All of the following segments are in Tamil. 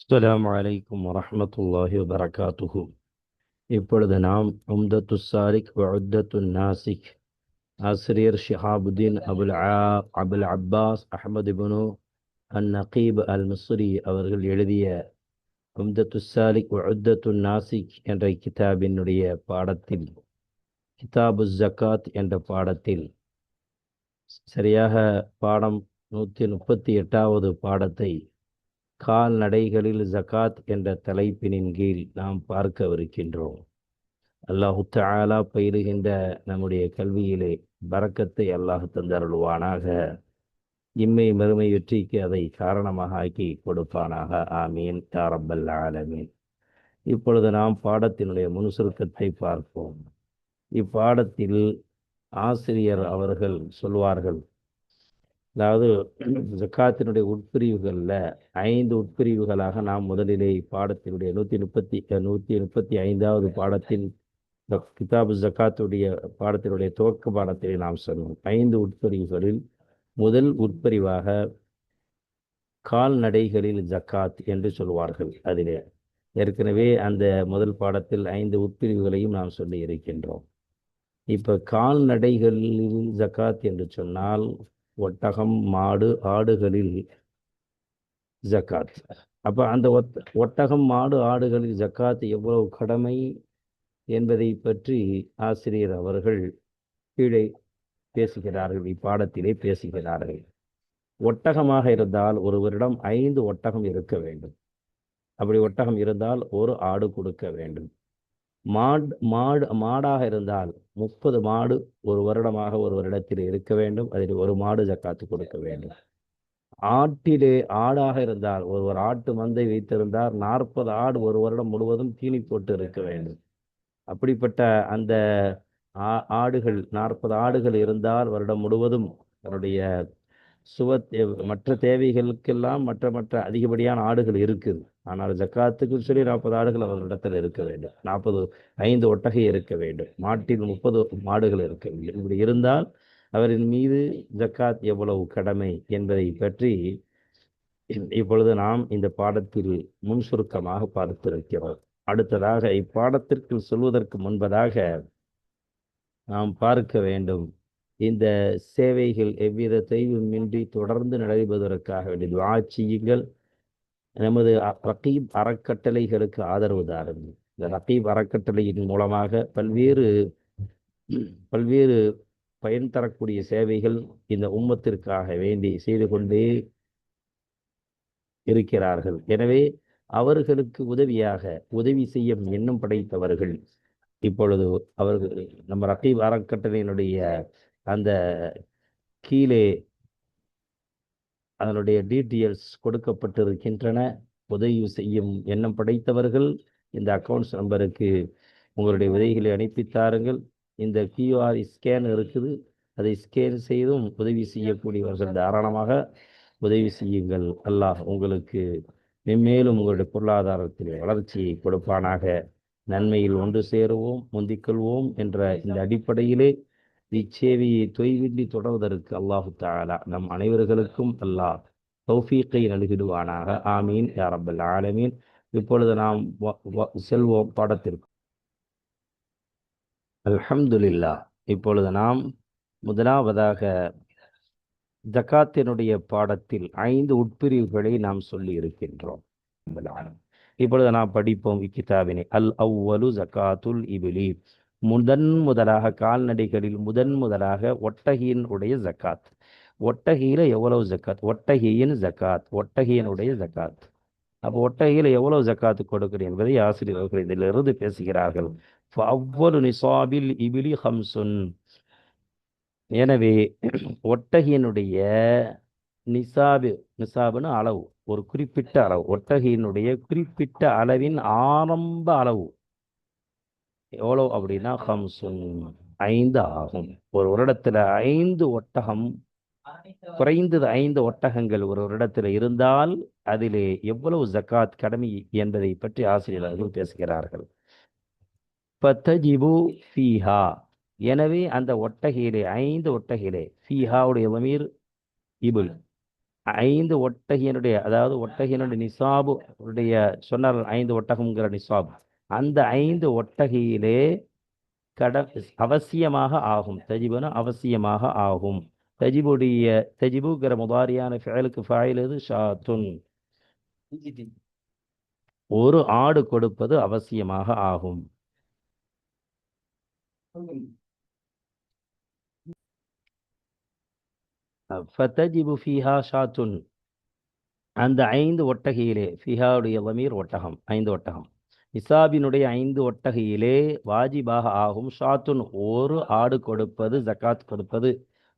அஸ்ஸலாமு அலைக்கும் வரஹ்மத்துல்லாஹி வபரகாத்துஹு. இப்பொழுது நாம் உம்தத்து சாலிக் வ உத்தத்து நாசிக், ஆசிரியர் ஷிஹாபுதீன் அபுல் அப்பாஸ் அஹ்மது இப்னு அன்-நகீப் அல்-மிஸ்ரி அவர்கள் எழுதிய உம்தத்து சாலிக் வ உத்தத்து நாசிக் என்ற கிதாபினுடைய பாடத்தில், கிதாபு ஜக்காத் என்ற பாடத்தில், சரியாக பாடம் 138வது பாடத்தை கால்நடைகளில் ஜகாத் என்ற தலைப்பினின் கீழ் நாம் பார்க்கவிருக்கின்றோம். அல்லாஹு தஆலா பயிலுகின்ற நம்முடைய கல்வியிலே பரக்கத்தை அல்லாஹ் தந்தருள்வானாக. இம்மை மறுமை வெற்றிக்கு அதை காரணமாக ஆக்கி கொடுப்பானாக. ஆமீன் யா ரப்பல் ஆலமீன். இப்பொழுது நாம் பாடத்தினுடைய முன் சுருக்கத்தை பார்ப்போம். இப்பாடத்தில் ஆசிரியர் அவர்கள் சொல்வார்கள், அதாவது ஜக்காத்தினுடைய உட்பிரிவுகளில் 5 உட்பிரிவுகளாக நாம் முதலிலே பாடத்தினுடைய 135வது பாடத்தில் கிதாபு ஜக்காத்துடைய பாடத்தினுடைய துவக்க பாடத்திலே நாம் சொன்னோம். 5 உட்பிரிவுகளில் முதல் உட்பிரிவாக கால்நடைகளில் ஜக்காத் என்று சொல்வார்கள். அதிலே ஏற்கனவே அந்த முதல் பாடத்தில் 5 உட்பிரிவுகளையும் நாம் சொல்லி இருக்கின்றோம். இப்போ கால்நடைகளில் ஜக்காத் என்று சொன்னால் ஒட்டகம், மாடு, ஆடுகளில் ஜக்காத். அப்போ அந்த ஒட்டகம், மாடு, ஆடுகளில் ஜக்காத் எவ்வளவு கடமை என்பதை பற்றி ஆசிரியர் அவர்கள் கீழே பேசுகிறார்கள், இப்பாடத்திலே பேசுகிறார்கள். ஒட்டகமாக இருந்தால் ஒருவரிடம் 5 ஒட்டகம் இருக்க வேண்டும். அப்படி ஒட்டகம் இருந்தால் ஒரு ஆடு கொடுக்க வேண்டும். மாடாக இருந்தால் 30 மாடு ஒரு வருடமாக ஒரு வருடத்தில் இருக்க வேண்டும். அதில் ஒரு மாடு ஜக்காத்து கொடுக்க வேண்டும். ஆடாக இருந்தால் ஒருவர் ஆட்டு மந்தை வைத்திருந்தால் 40 ஆடு ஒரு வருடம் முழுவதும் தீனி போட்டு இருக்க வேண்டும். அப்படிப்பட்ட அந்த ஆடுகள் 40 ஆடுகள் இருந்தால் வருடம் முழுவதும் தன்னுடைய மற்ற தேவைகளுக்கெல்லாம் மற்ற அதிகப்படியான ஆடுகள் இருக்குது. ஆனால் ஜக்காத்துக்கு சொல்லி 40 ஆடுகள் அவர்களிடத்தில் இருக்க வேண்டும். 5 ஒட்டகை இருக்க வேண்டும். மாட்டில் 30 மாடுகள் இருக்க வேண்டும். இப்படி இருந்தால் அவரின் மீது ஜக்காத் எவ்வளவு கடமை என்பதை பற்றி இப்பொழுது நாம் இந்த பாடத்தில் முன் சுருக்கமாக பார்த்திருக்கிறோம். அடுத்ததாக இப்பாடத்திற்கு சொல்வதற்கு முன்பதாக நாம் பார்க்க வேண்டும், இந்த சேவைகள் எவ்வித தெய்வமின்றி தொடர்ந்து நடைபெறுவதற்காக வேண்டிய துஆ செய்யுங்கள். நமது ரகீப் அறக்கட்டளைகளுக்கு ஆதரவு தாருங்கள். இந்த ரகீப் அறக்கட்டளையின் மூலமாக பல்வேறு பயன் தரக்கூடிய சேவைகள் இந்த உம்மத்திற்காக வேண்டி செய்து கொண்டே இருக்கிறார்கள். எனவே அவர்களுக்கு உதவி செய்ய எண்ணம் படைத்தவர்கள் இப்பொழுது அவர்கள் நம்ம ரகீப் அறக்கட்டளையினுடைய அந்த கீழே அதனுடைய டீட்டெயில்ஸ் கொடுக்கப்பட்டிருக்கின்றன. உதவி செய்யும் எண்ணம் படைத்தவர்கள் இந்த அக்கௌண்ட்ஸ் நம்பருக்கு உங்களுடைய உதவிகளை அனுப்பித்தாருங்கள். இந்த கியூஆர் ஸ்கேன் இருக்குது, அதை ஸ்கேன் செய்தும் உதவி செய்யக்கூடியவர்கள் தாராளமாக உதவி செய்யுங்கள். அல்லாஹ் உங்களுக்கு மென்மேலும் உங்களுடைய பொருளாதாரத்தில் வளர்ச்சியை கொடுப்பானாக. நன்மையில் ஒன்று சேருவோம், முந்திக்கொள்வோம் என்ற இந்த அடிப்படையிலே இச்சேவையை தொய்வின்றி தொடர்வதற்கு அல்லாஹு தஆலா நம் அனைவர்களுக்கும் அல்லாஹ் தௌஃபீக்கை நல்கிடுவானாக. ஆமீன் யா ரப்பல் ஆலமீன். இப்பொழுது நாம் செல்வோம் பாடத்திற்கு. அல்ஹம்துலில்லாஹ். இப்பொழுது நாம் முதலாவதாக ஜக்காத்தினுடைய பாடத்தில் 5 உட்பிரிவுகளை நாம் சொல்லி இருக்கின்றோம். இப்பொழுது நாம் படிப்போம் இக்கிதாபினை. அல் அவ்வலு ஜக்காத்துல் இபிலி. முதலாக கால்நடைகளில் முதலாக ஒட்டகையின் உடைய ஜக்காத். ஒட்டகையில எவ்வளவு ஜக்காத்? ஒட்டகையினுடைய ஜக்காத். அப்போ ஒட்டகையில எவ்வளவு ஜக்காத்து கொடுக்கிறேன் என்பதை ஆசிரியர்கள் இதிலிருந்து பேசுகிறார்கள். அவ்வலு நிசாபில் இபிலி ஹம்சுன். எனவே ஒட்டகையினுடைய நிசாபுன்னு அளவு, ஒரு குறிப்பிட்ட அளவு, ஒட்டகையினுடைய குறிப்பிட்ட அளவின் ஆரம்ப அளவு எவ்வளவு அப்படின்னா 5 ஆகும். ஒரு வருடத்துல 5 ஒட்டகம், குறைந்தது 5 ஒட்டகங்கள் ஒரு வருடத்தில் இருந்தால் அதிலே எவ்வளவு ஜக்காத் கடமை என்பதை பற்றி ஆசிரியர்கள் பேசுகிறார்கள். பத்தஜிபு ஃபீஹா. எனவே அந்த ஒட்டகையிலே 5 ஒட்டகையிலே, ஃபீஹாவுடைய லமீர் இபுல், 5 ஒட்டகையினுடைய, அதாவது ஒட்டகையினுடைய நிசாபு உடைய சொன்னார், 5 ஒட்டகம்ங்கிற நிசாப். அந்த 5 ஒட்டகையிலே கட அவசியமாக ஆகும். தஜிபுனா அவசியமாக ஆகும். தஜிபுடைய தஜிபுங்கிற முதாரியான ஃபிஅலுக்கு ஃபாயில் எது? ஷாத்துன். ஒரு ஆடு கொடுப்பது அவசியமாக ஆகும். ஃபதஜிபு ஃபீஹா ஷாத்துன். அந்த 5 ஒட்டகையிலே, ஃபிஹாவுடைய லமீர் ஒட்டகம், 5 ஒட்டகம். நிசாபினுடைய 5 ஒட்டகையிலே வாஜிபாக ஆகும். ஷாத்துன், ஒரு ஆடு கொடுப்பது, ஜக்காத் கொடுப்பது,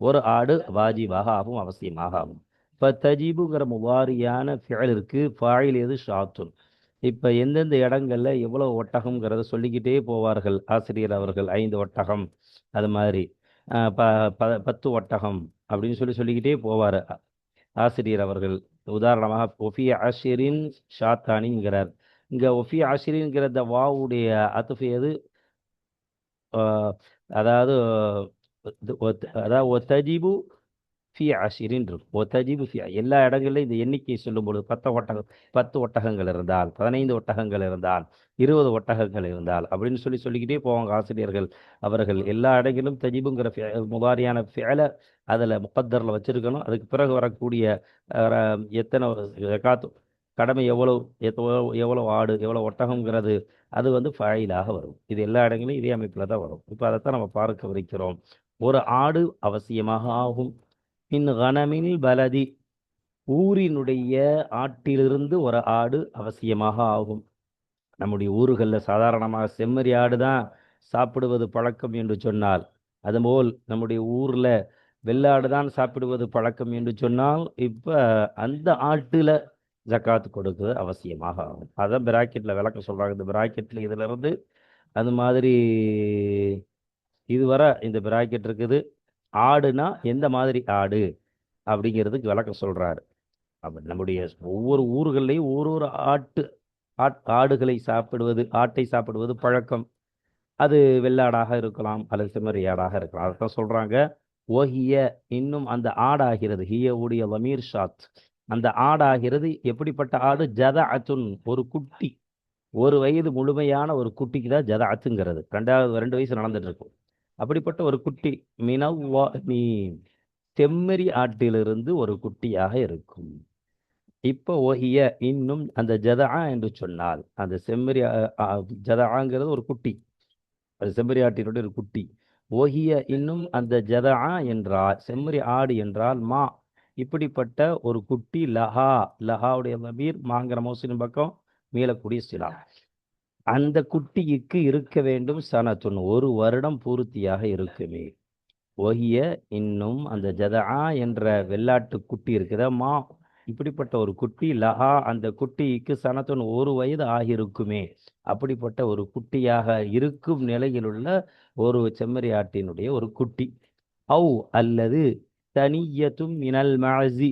ஒரு ஆடு வாஜிபாக ஆகும், அவசியமாக ஆகும். இப்போ தஜீபுங்கிற முவாரியான ஃபிஅலிற்கு ஃபாயில் எது? ஷாத்துன். இப்போ எந்தெந்த இடங்கள்ல எவ்வளவு ஒட்டகம்ங்கிறத சொல்லிக்கிட்டே போவார்கள் ஆசிரியர் அவர்கள். 5 ஒட்டகம், அது மாதிரி 10 ஒட்டகம் அப்படின்னு சொல்லிக்கிட்டே போவார் ஆசிரியர் அவர்கள். உதாரணமாக ஒஃபி ஆஷிரின் ஷாத்தானிங்கிறார். இங்க ஒஃபி ஆஷிரின்கிற இந்த வாவுடைய அத்துஃபு எது? ஆஹ் அதாவது அதாவது ஒத்தஜிபு ஃபி ஆஷிரின் இருக்கும். ஒத்தஜிபு ஃபி, எல்லா இடங்கள்லையும் இந்த எண்ணிக்கை சொல்லும்பொழுது 10 ஒட்டகங்கள் இருந்தால், 15 ஒட்டகங்கள் இருந்தால், 20 ஒட்டகங்கள் இருந்தால் அப்படின்னு சொல்லிக்கிட்டே போவாங்க ஆசிரியர்கள் அவர்கள். எல்லா இடங்களிலும் தஜிபுங்கிற முதாரியான ஃபிஅல அதில் முகத்தரில் வச்சிருக்கணும். அதுக்கு பிறகு வரக்கூடிய எத்தனை ஜகாத் கடமை, எவ்வளவு ஆடு, எவ்வளவு ஒட்டகங்கிறது அது வந்து ஃபாயிலாக வரும். இது எல்லா இடங்களிலும் இதே அமைப்பில் தான் வரும். இப்போ அதைத்தான் நம்ம பார்க்கவிருக்கிறோம். ஒரு ஆடு அவசியமாக ஆகும். மின் கனமில் பலதி, ஊரினுடைய ஆட்டிலிருந்து ஒரு ஆடு அவசியமாக ஆகும். நம்முடைய ஊர்களில் சாதாரணமாக செம்மறி ஆடு தான் சாப்பிடுவது பழக்கம் என்று சொன்னால், அதுபோல் நம்முடைய ஊரில் வெள்ளாடு தான் சாப்பிடுவது பழக்கம் என்று சொன்னால், இப்போ அந்த ஆட்டில் ஜக்காத்து கொடுக்குறது அவசியமாக ஆகும். அதான் பிராக்கெட்டில் விளக்க சொல்கிறாங்க. இந்த பிராக்கெட்டில் இதிலிருந்து அது மாதிரி இதுவரை இந்த பிராக்கெட் இருக்குது. ஆடுனா எந்த மாதிரி ஆடு அப்படிங்கிறதுக்கு விளக்கம் சொல்கிறாரு. அப்போ நம்முடைய ஒவ்வொரு ஊர்கள்லையும் ஒரு ஆடுகளை சாப்பிடுவது, ஆட்டை சாப்பிடுவது பழக்கம். அது வெள்ளாடாக இருக்கலாம் அல்லது செம்மறியாடாக இருக்கலாம். அதைத்தான் சொல்றாங்க. ஓஹிய, இன்னும் அந்த ஆடாகிறது, ஹிய உடைய லமீர் ஷாத். அந்த ஆடாகிறது எப்படிப்பட்ட ஆடு? ஜதஅத்துன், ஒரு குட்டி. ஒரு வயது முழுமையான ஒரு குட்டிக்கு தான் ஜதஅத்துங்கிறது. 2 வயசு நடந்துட்டு இருக்கும். அப்படிப்பட்ட ஒரு குட்டி மினவ்வாமி, செம்மறி ஆட்டிலிருந்து ஒரு குட்டியாக இருக்கும். இப்போ ஒஹிய, இன்னும் அந்த ஜதஆ என்று சொன்னால், அந்த செம்மறி ஜதஆங்கிறது ஒரு குட்டி, அது செம்மறி ஆட்டினுடைய ஒரு குட்டி. ஓஹிய, இன்னும் அந்த ஜதஆ என்றால், செம்மறி ஆடு என்றால் மா, இப்படிப்பட்ட ஒரு குட்டி. லஹா, லஹாவுடைய லபீர் மாங்கிற மௌசின் பக்கம் மீளக்கூடிய சிலா. அந்த குட்டிக்கு இருக்க வேண்டும் சனத்துன், ஒரு வருடம் பூர்த்தியாக இருக்குமே. ஒஹிய, இன்னும் அந்த ஜதஆ என்ற வெள்ளாட்டு குட்டி இருக்குதா, மா, இப்படிப்பட்ட ஒரு குட்டி. லஹா, அந்த குட்டிக்கு சனத்துன், ஒரு வயது ஆகியிருக்குமே. அப்படிப்பட்ட ஒரு குட்டியாக இருக்கும் நிலையிலுள்ள ஒரு செம்மறி ஆட்டினுடைய ஒரு குட்டி. அவு, அல்லது தனியத்தும் மினல் மஅசி,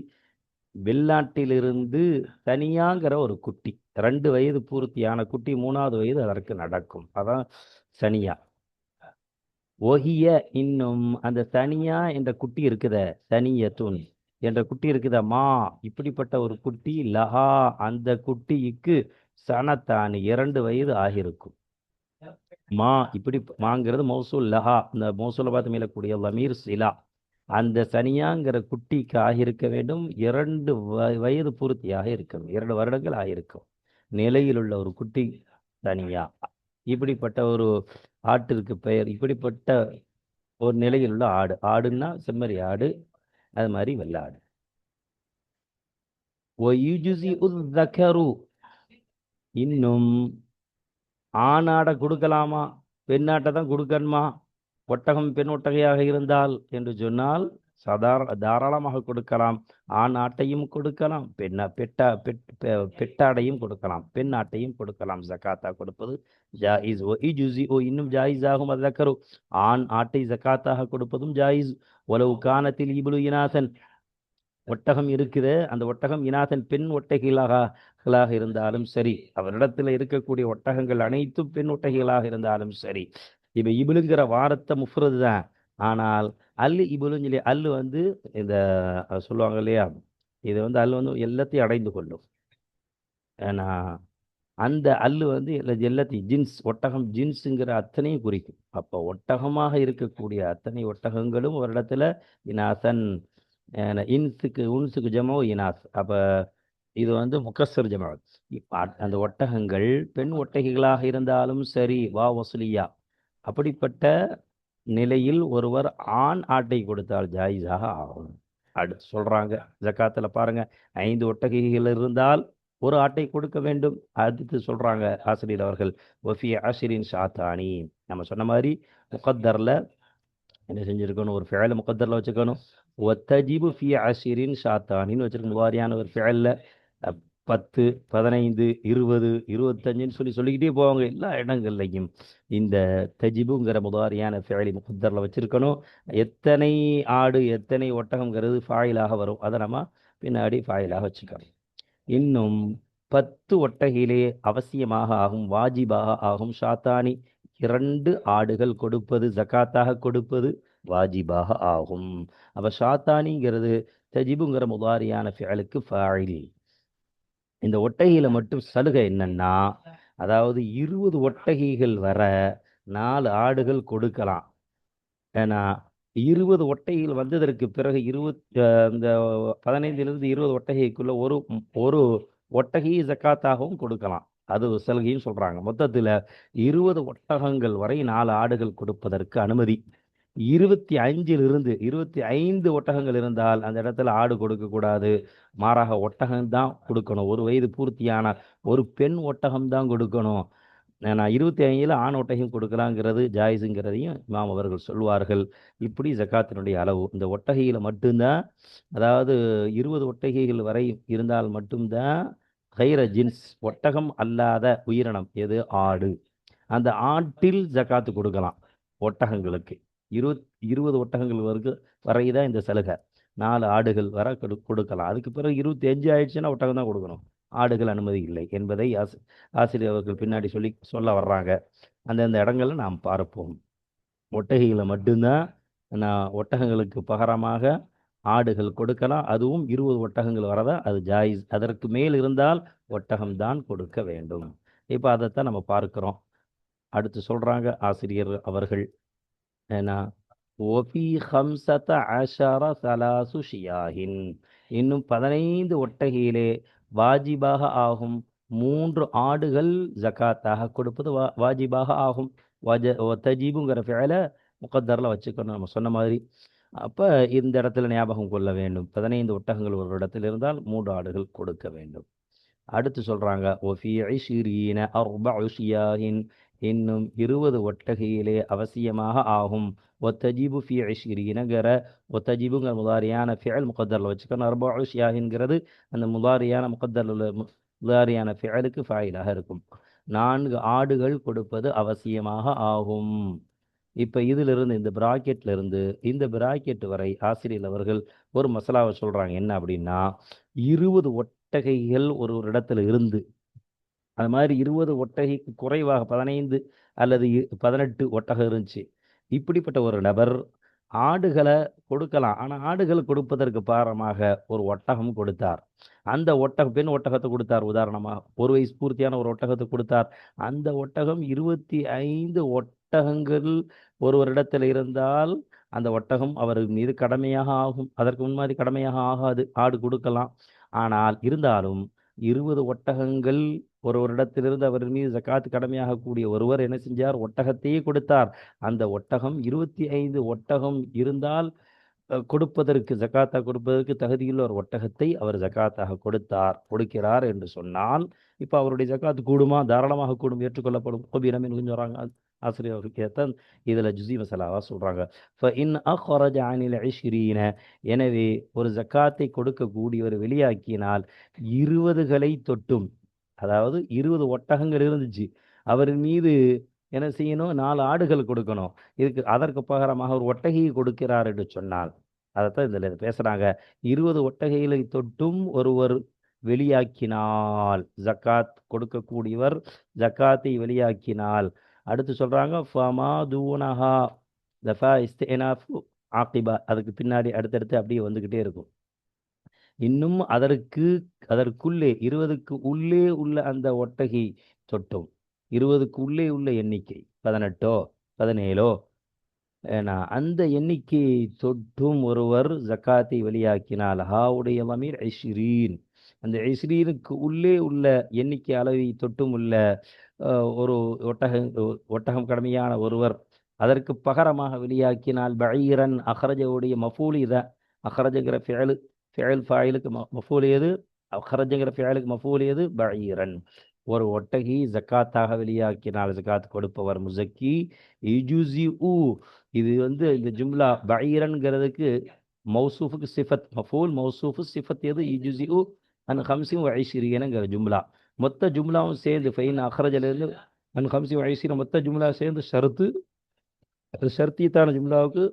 வெள்ளாட்டிலிருந்து தனியாங்கிற ஒரு குட்டி. 2 வயது பூர்த்தியான குட்டி, 3வது வயது அதற்கு நடக்கும். அதான் சனியா. ஒஹிய, இன்னும் அந்த தனியா என்ற குட்டி இருக்குத, தனியத்துன் என்ற குட்டி இருக்குத, மா, இப்படிப்பட்ட ஒரு குட்டி. லஹா, அந்த குட்டிக்கு சனத்தானி, 2 வயது ஆகியிருக்கும். மா, இப்படி மாங்கிறது மௌசூல். லஹா, இந்த மௌசூலை பார்த்து மேலக்கூடிய லமீர் சிலா. அந்த சனியாங்கிற குட்டிக்கு ஆகியிருக்க வேண்டும் 2 வயது பூர்த்தியாக இருக்கும், 2 வருடங்கள் ஆகியிருக்கும் நிலையில் உள்ள ஒரு குட்டி தனியா. இப்படிப்பட்ட ஒரு ஆட்டிற்கு பெயர், இப்படிப்பட்ட ஒரு நிலையில் உள்ள ஆடு. ஆடுன்னா செம்மறி ஆடு, அது மாதிரி வெள்ளாடு. இன்னும் ஆணாடை கொடுக்கலாமா, பெண்ணாட்டை தான் கொடுக்கணுமா? ஒட்டகம் பெண் ஒட்டகையாக இருந்தால் என்று சொன்னால் தாராளமாக கொடுக்கலாம். ஆண் ஆட்டையும் கொடுக்கலாம், பெட்டாடையும் கொடுக்கலாம், பெண் ஆட்டையும் கொடுக்கலாம். ஜக்காத்தா கொடுப்பது ஜாயிஸ். இன்னும் ஜாயிஸ் ஆகும். அது ஆண் ஆட்டை ஜக்காத்தாக கொடுப்பதும் ஜாயிஸ். உலவு கானத்தில் இபுலு இனாசன், ஒட்டகம் இருக்குது, அந்த ஒட்டகம் இனாசன் பெண் ஒட்டகைகளாக இருந்தாலும் சரி, அவரிடத்துல இருக்கக்கூடிய ஒட்டகங்கள் அனைத்தும் பெண் ஒட்டகைகளாக இருந்தாலும் சரி. இப்ப இபுலுங்கிற வாரத்தை முஃப்ரது தான். ஆனால் அல்லு இபுலுன்னு சொல்லி, அல்லு வந்து இந்த சொல்லுவாங்க இல்லையா, இது வந்து அல் வந்து எல்லாத்தையும் அடைந்து கொள்ளும். ஏன்னா அந்த அல்லு வந்து எல்லாத்தையும் ஜின்ஸ், ஒட்டகம் ஜின்ஸுங்கிற அத்தனையும் குறிக்கும். அப்போ ஒட்டகமாக இருக்கக்கூடிய அத்தனை ஒட்டகங்களும் ஒரு இடத்துல இனாசன், இன்ஸுக்கு உன்ஸுக்கு ஜமோ இனாஸ். அப்போ இது வந்து முக்கஸ்ஸர் ஜமாத். அந்த ஒட்டகங்கள் பெண் ஒட்டகைகளாக இருந்தாலும் சரி, வா வசுலியா, அப்படிப்பட்ட நிலையில் ஒருவர் ஆண் ஆட்டை கொடுத்தால் ஜாயிஸாக ஆகும். அடுத்து சொல்றாங்க ஜக்காத்துல பாருங்க, 5 ஒட்டகைகள் இருந்தால் ஒரு ஆட்டை கொடுக்க வேண்டும். அடுத்து சொல்றாங்க ஆசிரியர் அவர்கள், ஒஃபி ஆஷிரின் ஷாத்தானி. நம்ம சொன்ன மாதிரி முகத்தர்ல என்ன செஞ்சிருக்கணும், ஒரு ஃபேல முகத்தர்ல வச்சுக்கணும். ஒத்தஜிபு ஃபி ஆஷிரின் ஷாத்தானின்னு வச்சிருக்கணும். வாரியான ஒரு ஃபேல்ல 10, 15, 20, 25ன்னு சொல்லிக்கிட்டே போவாங்க. எல்லா இடங்கள்லையும் இந்த தஜிபுங்கிற முதாரியான ஃபேலி முகத்தர்ல வச்சிருக்கணும். எத்தனை ஆடு எத்தனை ஒட்டகம்ங்கிறது ஃபாயிலாக வரும், அதை நம்ம பின்னாடி ஃபாயிலாக வச்சுக்கணும். இன்னும் 10 ஒட்டகையிலே அவசியமாக ஆகும், வாஜிபாக ஆகும். ஷாத்தானி 2 ஆடுகள் கொடுப்பது, ஜக்காத்தாக கொடுப்பது வாஜிபாக ஆகும். அப்ப ஷாத்தானிங்கிறது தஜிபுங்கிற முதாரியான ஃபிஅலுக்கு ஃபாயில். இந்த ஒட்டகையில மட்டும் சலுகை என்னன்னா, அதாவது 20 ஒட்டகைகள் வர 4 ஆடுகள் கொடுக்கலாம். ஏன்னா 20 ஒட்டகைகள் வந்ததற்கு பிறகு இந்த 15லிருந்து 20 ஒட்டகைக்குள்ள ஒரு ஒட்டகையை ஜக்காத்தாகவும் கொடுக்கலாம். அது சலுகையும் சொல்றாங்க. மொத்தத்துல 20 ஒட்டகங்கள் வரை 4 ஆடுகள் கொடுப்பதற்கு அனுமதி. 25லிருந்து 25 ஒட்டகங்கள் இருந்தால் அந்த இடத்துல ஆடு கொடுக்கக்கூடாது, மாறாக ஒட்டகம்தான் கொடுக்கணும். ஒரு வயது பூர்த்தியான ஒரு பெண் ஒட்டகம்தான் கொடுக்கணும். நான் 25ல் ஆண் ஒட்டகம் கொடுக்கலாங்கிறது ஜாயிஸுங்கிறதையும் இமாம் அவர்கள் சொல்வார்கள். இப்படி ஜக்காத்தினுடைய அளவு இந்த ஒட்டகையில் மட்டும்தான், அதாவது 20 ஒட்டகைகள் வரை இருந்தால் மட்டும்தான் கைர ஜின்ஸ், ஒட்டகம் அல்லாத உயிரினம் எது, ஆடு. அந்த ஆட்டில் ஜக்காத்து கொடுக்கலாம். ஒட்டகங்களுக்கு 20 ஒட்டகங்கள் வரைதான் இந்த சலுகை. 4 ஆடுகள் வர கொடுக்கலாம். அதுக்கு பிறகு 25 ஆயிடுச்சுன்னா ஒட்டகம் தான் கொடுக்கணும், ஆடுகள் அனுமதி இல்லை என்பதை ஆசிரியர் அவர்கள் பின்னாடி சொல்ல வர்றாங்க. அந்தந்த இடங்கள்ல நாம் பார்ப்போம். ஒட்டகைகளை மட்டும்தான் ஒட்டகங்களுக்கு பகரமாக ஆடுகள் கொடுக்கலாம். அதுவும் 20 ஒட்டகங்கள் வரதா அது ஜாயிஸ். அதற்கு மேல் இருந்தால் ஒட்டகம்தான் கொடுக்க வேண்டும். இப்போ அதைத்தான் நம்ம பார்க்கிறோம். அடுத்து சொல்றாங்க ஆசிரியர் அவர்கள், ஏன்னா ஒஃபி ஹம்சத அஷர சலாசு ஷியாஹின், இன்னும் 15 ஒட்டகையிலே வாஜிபாக ஆகும் 3 ஆடுகள் ஜக்காத்தாக கொடுப்பது வாஜிபாக ஆகும். தஜீபுங்கிற ஃபேல முகத்தரில் வச்சுக்கணும் நம்ம சொன்ன மாதிரி. அப்போ இந்த இடத்துல ஞாபகம் கொள்ள வேண்டும், 15 ஒட்டகங்கள் ஒரு இடத்துல இருந்தால் 3 ஆடுகள் கொடுக்க வேண்டும். அடுத்து சொல்றாங்க ஒஃபி ஐஷிரீன அர்பஉ ஷியாஹின், இன்னும் 20 ஒட்டகையிலே அவசியமாக ஆகும். ஒத்தஜிபு ஃபி ஐஷிரீனங்கிற ஒத்தஜிபுங்கிற முதாரியான ஃபிஅல் முகத்தரில் வச்சுக்கணும். அர்பஉ ஷியாஹின்ங்கிறது அந்த முதாரியான ஃபிஅலுக்கு ஃபாயிலாக இருக்கும். 4 ஆடுகள் கொடுப்பது அவசியமாக ஆகும். இப்போ இதிலிருந்து இந்த பிராக்கெட்ல இருந்து இந்த பிராக்கெட் வரை ஆசிரியர் அவர்கள் ஒரு மசாலாவை சொல்றாங்க. என்ன அப்படின்னா, 20 ஒட்டகைகள் ஒரு இடத்துல இருந்து, அது மாதிரி 20 ஒட்டகைக்கு குறைவாக 15 அல்லது 18 ஒட்டகம் இருந்துச்சு. இப்படிப்பட்ட ஒரு நபர் ஆடுகளை கொடுக்கலாம். ஆனால் ஆடுகள் கொடுப்பதற்கு பாரமாக ஒரு ஒட்டகம் கொடுத்தார். அந்த பெண் ஒட்டகத்தை கொடுத்தார். உதாரணமாக ஒரு வயசு பூர்த்தியான ஒரு ஒட்டகத்தை கொடுத்தார். அந்த ஒட்டகம் 25 ஒட்டகங்கள் ஒருவரிடத்தில் இருந்தால் அந்த ஒட்டகம் அவர் மீது கடமையாக ஆகும். அதற்கு முன்மாதிரி கடமையாக ஆகாது, ஆடு கொடுக்கலாம். ஆனால் இருந்தாலும் 20 ஒட்டகங்கள் ஒருவரிடத்திலிருந்து அவர் மீது ஜக்காத்து கடமையாக கூடிய ஒருவர் என்ன செஞ்சார், ஒட்டகத்தையே கொடுத்தார். அந்த ஒட்டகம் 25 ஒட்டகம் இருந்தால் கொடுப்பதற்கு, ஜக்காத்தாக கொடுப்பதற்கு தகுதியுள்ள ஒரு ஒட்டகத்தை அவர் ஜக்காத்தாக கொடுக்கிறார் என்று சொன்னால், இப்போ அவருடைய ஜக்காத்து கூடுமா? தாராளமாக கூடும், ஏற்றுக்கொள்ளப்படும். கோபீனம் என்று சொல்றாங்க ஆசிரியர்கள். இதில் ஜுசி மசாலாவா சொல்றாங்க. எனவே ஒரு ஜக்காத்தை கொடுக்கக்கூடியவர் வெளியாக்கினால் 20களை தொட்டும், அதாவது 20 ஒட்டகங்கள் இருந்துச்சு, அவரின் மீது என்ன செய்யணும், 4 ஆடுகள் கொடுக்கணும். அதற்கு பகரமாக ஒரு ஒட்டகையை கொடுக்கிறார் என்று சொன்னால், அதைத்தான் இதில் பேசுறாங்க. 20 ஒட்டகைகளை தொட்டும் ஒருவர் வெளியாக்கினால், ஜக்காத் கொடுக்கக்கூடியவர் ஜக்காத்தை வெளியாக்கினால், அடுத்து சொல்றாங்க ஃபமா தூனஹா, தஃபா இஸ்தினாஃபு ஆகிபா, அதுக்கு பின்னாடி அடுத்தடுத்து அப்படியே வந்துகிட்டே இருக்கும். இன்னும் அதற்குள்ளே 20க்கு உள்ளே உள்ள அந்த ஒட்டகை தொட்டும் 20க்கு உள்ளே உள்ள எண்ணிக்கை 18ஓ 17ஓ ஏன்னா அந்த எண்ணிக்கையை தொட்டும் ஒருவர் ஜக்காத்தை வெளியாக்கினால் ஹாவுடைய லமீர் ஐஸ்ரீன், அந்த ஐஸ்ரீனுக்கு உள்ளே உள்ள எண்ணிக்கை அளவை தொட்டும் உள்ள ஒரு ஒட்டகம் கடமையான ஒருவர் அதற்கு பகரமாக வெளியாக்கினால் பஈரன் அஹ்ரஜவுடைய மஃபூல் இதான். அஹ்ரஜங்கிற ஃபியல் ஃபாயிலுக்கு மஃபூல் எது? அஹ்ரஜங்கிற ஃபியலுக்கு மஃபூல் எது? பஈரன். ஒரு ஒட்டகி ஜக்காத்தாக வெளியாக்கினால் ஜக்காத் கொடுப்பவர் முசக்கி இஜுசி ஊ. இது இந்த ஜும்லா பஈரன்கிறதுக்கு மௌசூஃபுக்கு சிஃபத், மஃபூல் மௌசூஃபு சிஃபத் எது? இஜுசி ஊ அன் ஹம்சின் வைஷிரியனுங்கிற ஜும்லா. மொத்த ஜும்லாவும் சேர்ந்து ஃபைன் அஹ்ரஜிலிருந்து அன் ஹம்சின் வைஷிரியன் மொத்த ஜும்லா சேர்ந்து ஷருத்து. ஷர்த்தியத்தான ஜும்லாவுக்கு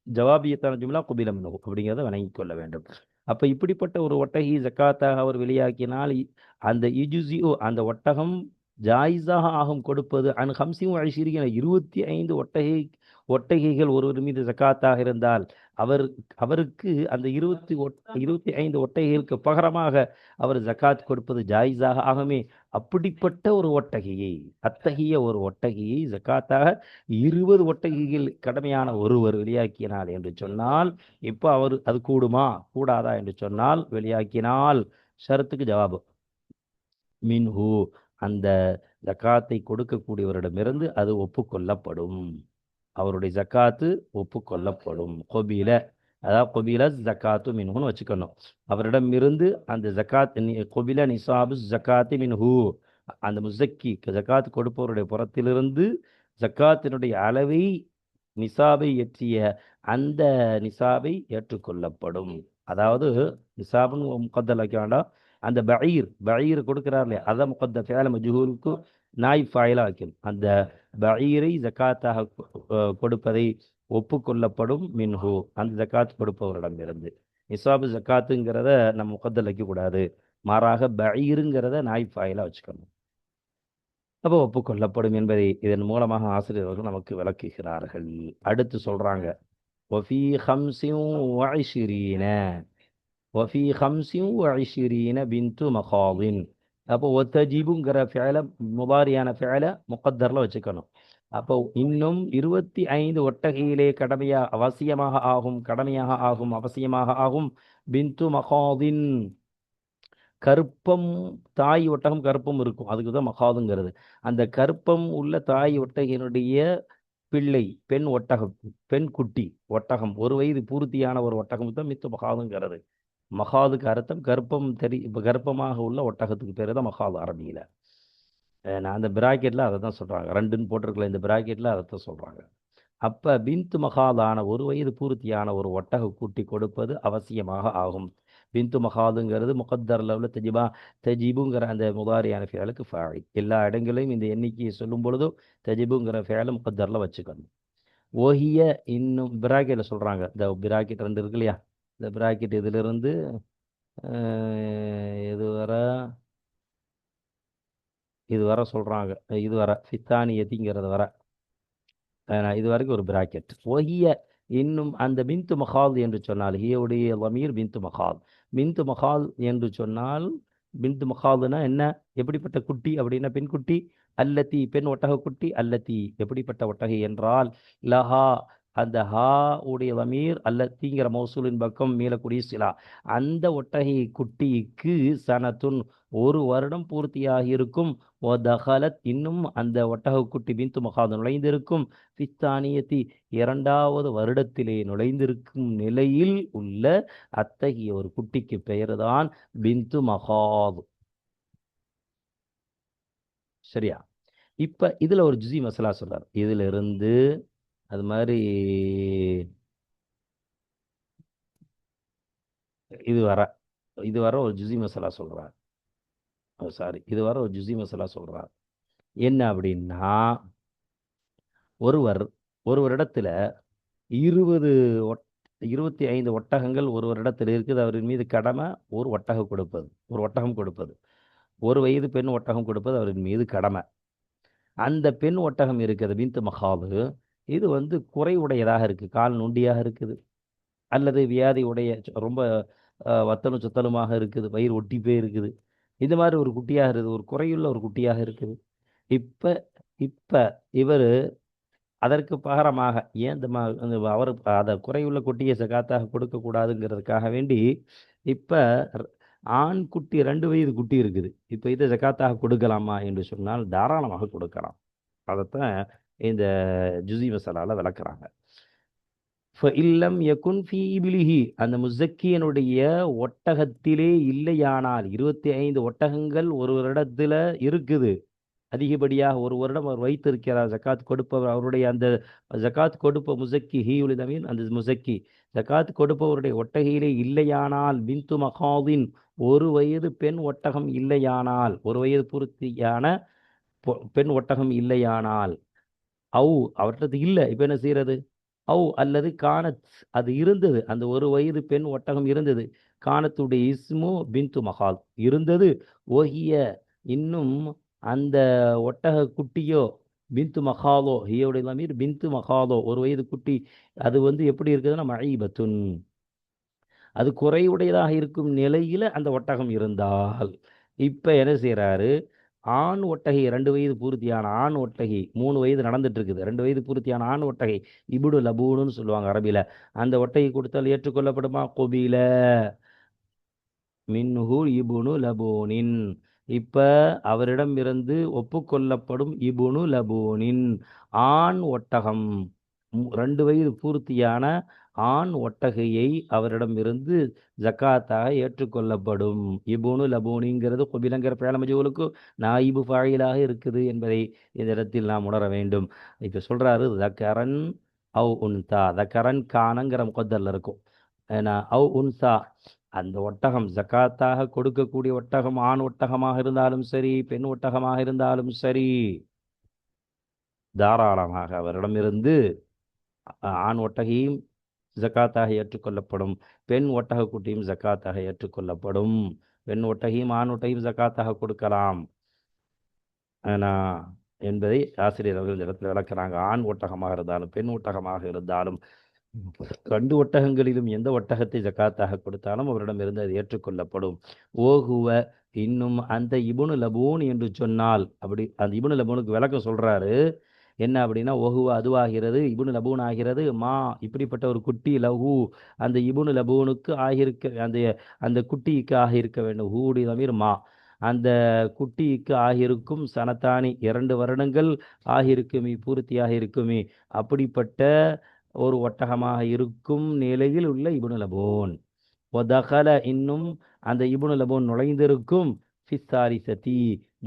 ஜவாபியத்தான ஜும்லா குபில மின்ஹு அப்படிங்கிறத வணங்கிக் கொள்ள வேண்டும். அப்போ இப்படிப்பட்ட ஒரு ஒட்டகி ஜக்காத்தாக அவர் வெளியாக்கினால் அந்த இஜுசிஓ அந்த ஒட்டகம் ஜாயிஸாக ஆகும் கொடுப்பது அன் ஹம்சின் வைஷிரியன 25 ஒட்டகைகள் ஒருவர் மீது ஜக்காத்தாக இருந்தால் அவருக்கு அந்த 25 ஒட்டகைகளுக்கு பகரமாக அவர் ஜக்காத் கொடுப்பது ஜாயிஸாக ஆகுமே. அப்படிப்பட்ட ஒரு ஒட்டகையை, அத்தகைய ஒரு ஒட்டகையை ஜக்காத்தாக 20 ஒட்டகைகள் கடமையான ஒருவர் வெளியாக்கினார் என்று சொன்னால் இப்போ அது கூடுமா கூடாதா என்று சொன்னால் வெளியாக்கினால் ஷரத்துக்கு ஜவாபு மின்ஹு அந்த ஜக்காத்தை கொடுக்கக்கூடியவரிடமிருந்து அது ஒப்புக்கொள்ளப்படும். அவருடைய ஜக்காத்து ஒப்புக்கொள்ளப்படும். கொபில, அதாவது கொபில ஜக்காத்து மின்ஹுன்னு வச்சுக்கணும். அவரிடம் இருந்து அந்த ஜக்காத் கொபில நிசாபு ஜக்காத்து மின்ஹு, அந்த முசக்கி ஜக்காத் கொடுப்பவருடைய புறத்திலிருந்து ஜக்காத்தினுடைய அளவை நிசாபை எற்றிய அந்த நிசாபை ஏற்றுக்கொள்ளப்படும். அதாவது நிசாபுன்னு முகத்தல் வைக்க வேண்டாம், அந்த பஈர் கொடுக்கிறார் இல்லையா, அதான் முகத்த ஃபேல மஜ்ஹூலுக்கு நாய் ஃபாயிலா வைக்கணும். அந்த பஈரை ஜக்காத்தாக கொடுப்பதை ஒப்புக்கொள்ளப்படும் மின்ஹு அந்த ஜக்காத் கொடுப்பவரிடம் இருந்து. நிசாபு ஜக்காத்துங்கிறத நம்ம முகத்தல் வைக்கக்கூடாது, மாறாக பஈருங்கிறத நாய் ஃபாயிலா வச்சுக்கணும். அப்போ ஒப்புக்கொள்ளப்படும் என்பதை இதன் மூலமாக ஆசிரியர்கள் நமக்கு விளக்குகிறார்கள். அடுத்து சொல்றாங்க வஃபீ ஹம்சின் வஇஷ்ரீன வஃபீ ஹம்சின் வஇஷ்ரீன பின்து மகாதின். அப்போ ஒத்தஜிபுங்கிற ஃபேல முபாரியான ஃபேல முகத்தரில் வச்சுக்கணும். அப்போ இன்னும் 25 ஒட்டகையிலே அவசியமாக ஆகும் பின்து மகாதின். கருப்பம் தாய் ஒட்டகம் கருப்பம் இருக்கும், அதுக்கு தான் மகாதுங்கிறது. அந்த கருப்பம் உள்ள தாய் ஒட்டகினுடைய பிள்ளை பெண் குட்டி ஒட்டகம் 1 வயது பூர்த்தியான ஒரு ஒட்டகம் தான் மித்து மகாதுங்கிறது. மகாதுக்கு அர்த்தம் கர்ப்பமாக உள்ள ஒட்டகத்துக்கு பேர் தான் மகாது அரபியில். நான் அந்த பிராக்கெட்டில் அதை தான் சொல்கிறாங்க, 2ன்னு போட்டிருக்கல இந்த பிராக்கெட்டில் அதை தான் சொல்கிறாங்க. அப்போ பின்து மகாதான 1 வயது பூர்த்தியான ஒரு ஒட்டக கூட்டி கொடுப்பது அவசியமாக ஆகும். பின்து மகாதுங்கிறது முகத்தரில் உள்ள தஜிபுங்கிற அந்த முதாரியான ஃபேலுக்கு ஃபாயில். எல்லா இடங்களையும் இந்த எண்ணிக்கையை சொல்லும் பொழுதும் தஜிபுங்கிற ஃபேலை முகத்தரில் வச்சுக்கணும். ஓஹிய இன்னும் பிராக்கெட்டில் சொல்கிறாங்க, இந்த பிராக்கெட் 2 இருக்கு இல்லையா, இந்த பிராக்கெட் இதிலிருந்து இது வர சொல்கிறாங்க, இது வர ஃபித்தானியத்திங்கிறது வர இது வரைக்கும் ஒரு பிராக்கெட். ஒஹிய இன்னும் அந்த பின்து மகால் என்று சொன்னால் ஹியவுடைய லமீர் பின்து மகால். பின்து மகால் என்று சொன்னால் பின்து மகால்னா என்ன? எப்படிப்பட்ட குட்டி அப்படின்னா பெண் குட்டி. அல்லத்தி பெண் ஒட்டக குட்டி. அல்லத்தி எப்படிப்பட்ட ஒட்டகை என்றால் லஹா அந்த ஹா உடைய லமீர் அல்லத்திங்கிற மௌசூலின் பக்கம் மீளக்கூடிய சிலா. அந்த ஒட்டகை குட்டிக்கு சனத்துன் 1 வருடம் பூர்த்தியாகி இருக்கும். தஹலத் இன்னும் அந்த ஒட்டக குட்டி பின்து மகாத் நுழைந்திருக்கும். ஃபித்தானியத்தி 2வது வருடத்திலே நுழைந்திருக்கும் நிலையில் உள்ள அத்தகைய ஒரு குட்டிக்கு பெயர்தான் பின்து மகாத். சரியா? இப்ப இதுல ஒரு ஜுசி மசலா சொல்றார். இதுல இருந்து அது மாதிரி இது வர ஒரு ஜுசி மசலா சொல்றார். இது வர ஒரு ஜுசி மசலா சொல்றார். என்ன அப்படின்னா, ஒருவரிடத்துல 25 ஒட்டகங்கள் ஒருவரிடத்தில் இருக்குது. அவரின் மீது கடமை ஒரு ஒட்டகம் கொடுப்பது. 1 வயது பெண் ஒட்டகம் கொடுப்பது அவரின் மீது கடமை. அந்த பெண் ஒட்டகம் இருக்குது பின்து மகாது, இது குறைவுடையதாக இருக்குது, கால் நுண்டியாக இருக்குது, அல்லது வியாதி உடைய ரொம்ப வத்தலும் சுத்தலுமாக இருக்குது, வயிறு ஒட்டி போய் இருக்குது, இந்த மாதிரி ஒரு குட்டியாக இருக்குது, ஒரு குறையுள்ள ஒரு குட்டியாக இருக்குது. இப்ப இப்ப இவர் அதற்கு பகரமாக ஏன் அவர் அதை குறையுள்ள குட்டியை சகாத்தாக கொடுக்கக்கூடாதுங்கிறதுக்காக வேண்டி இப்ப ஆண் குட்டி 2 வயது குட்டி இருக்குது, இப்ப இதை ஜகாத்தாக கொடுக்கலாமா என்று சொன்னால் தாராளமாக கொடுக்கலாம். அதைத்தான் இந்த ஜுசி மசாலால விளக்குறாங்க. இல்லம் யகுன் ஃபீ இபிலிஹி, அந்த முசக்கியனுடைய ஒட்டகத்திலே இல்லையானால், 25 ஒட்டகங்கள் ஒரு இடத்துல இருக்குது, அதிகப்படியாக ஒரு வருடம் அவர் வைத்திருக்கிறார் ஜக்காத் கொடுப்பவர், அவருடைய அந்த ஜக்காத் கொடுப்ப முசக்கி ஹீயுலிதமீன், அந்த முசக்கி ஜக்காத் கொடுப்பவருடைய ஒட்டகையிலே இல்லையானால், பிந்து மகாதின், 1 வயது பெண் ஒட்டகம் இல்லையானால், 1 வயது பூர்த்தியான பெண் ஒட்டகம் இல்லையானால், அவர்கிட்ட இல்லை, இப்ப என்ன செய்யறது? அல்லது கானத், அது இருந்தது, அந்த 1 வயது பெண் ஒட்டகம் இருந்தது, கானத்துடைய இஸ்மு பிந்து மகால் இருந்தது, ஓஹிய, இன்னும் அந்த ஒட்டக குட்டியோ, பிந்து மகாலோ, ஹியோடைய லமீர் பிந்து மகாலோ, 1 வயது குட்டி, அது எப்படி இருக்குதுன்னா மஈபத்துன், அது குறைவுடையதாக இருக்கும் நிலையில அந்த ஒட்டகம் இருந்தால், இப்ப என்ன செய்யறாரு? ஆண் ஒட்டகை, 2 வயது பூர்த்தியான ஆண் ஒட்டகை, 3 வயது நடந்துட்டு இருக்குது, 2 வயது பூர்த்தியான ஆண் ஒட்டகை, இபுடு லபூன்னு சொல்லுவாங்க அரபில, அந்த ஒட்டகை கொடுத்தால் ஏற்றுக்கொள்ளப்படுமா? கொபில மின்ஹு இபுனு லபூனின், இப்ப அவரிடம் இருந்து ஒப்புக்கொள்ளப்படும் இபுனு லபூனின், ஆண் ஒட்டகம், 2 வயது பூர்த்தியான ஆண் ஒட்டகையை அவரிடம் இருந்து ஜக்காத்தாக ஏற்றுக்கொள்ளப்படும். இபுனு லபூனிங்கிறது குபிலங்கிற பேலமஜூலுக்கு நாயிபு ஃபாயிலாக இருக்குது என்பதை இந்த இடத்தில் நாம் உணர வேண்டும். இப்ப சொல்றாரு தக்கரன் அவ் உன்சா, தக்கரன் கானங்கிற முகத்தல்ல இருக்கும், ஏன்னா அவ் உன்சா, அந்த ஒட்டகம் ஜக்காத்தாக கொடுக்கக்கூடிய ஒட்டகம் ஆண் ஒட்டகமாக இருந்தாலும் சரி, பெண் ஒட்டகமாக இருந்தாலும் சரி, தாராளமாக அவரிடமிருந்து ஆண் ஒட்டகையும் ஜக்காத்தாக ஏற்றுக்கொள்ளப்படும், பெண் ஒட்டகக்குட்டியும் ஜக்காத்தாக ஏற்றுக்கொள்ளப்படும். பெண் ஒட்டகையும் ஆண் ஒட்டகையும் ஜக்காத்தாக கொடுக்கலாம் என்பதை ஆசிரியர் அவர்கள் இந்த இடத்துல விளக்குறாங்க. ஆண் ஒட்டகமாக இருந்தாலும் பெண் ஒட்டகமாக இருந்தாலும் 2 ஒட்டகங்களிலும் எந்த ஒட்டகத்தை ஜக்காத்தாக கொடுத்தாலும் அவரிடம் இருந்து அது ஏற்றுக்கொள்ளப்படும். ஓகுவ, இன்னும் அந்த இபுனு லபூன் என்று சொன்னால், அப்படி அந்த இபுனு லபூனுக்கு விளக்கம் சொல்றாரு, என்ன அப்படின்னா, ஒஹுவ அதுவாகிறது, இபுனு லபூன் ஆகிறது, மா இப்படிப்பட்ட ஒரு குட்டி, லஹு அந்த இபுனு லபூனுக்கு ஆகியிருக்க, அந்த அந்த குட்டிக்கு ஆகியிருக்க வேண்டும், ஹூடி தமீர் மா, அந்த குட்டிக்கு ஆகியிருக்கும், சனத்தானி 2 வருடங்கள் ஆகியிருக்குமே, பூர்த்தியாக இருக்குமே, அப்படிப்பட்ட ஒரு ஒட்டகமாக இருக்கும் நிலையில் உள்ள இபுனு லபூன். ஒதகல, இன்னும் அந்த இபுனு லபூன் நுழைந்திருக்கும், ஃபிஸ்ஸாரிசதி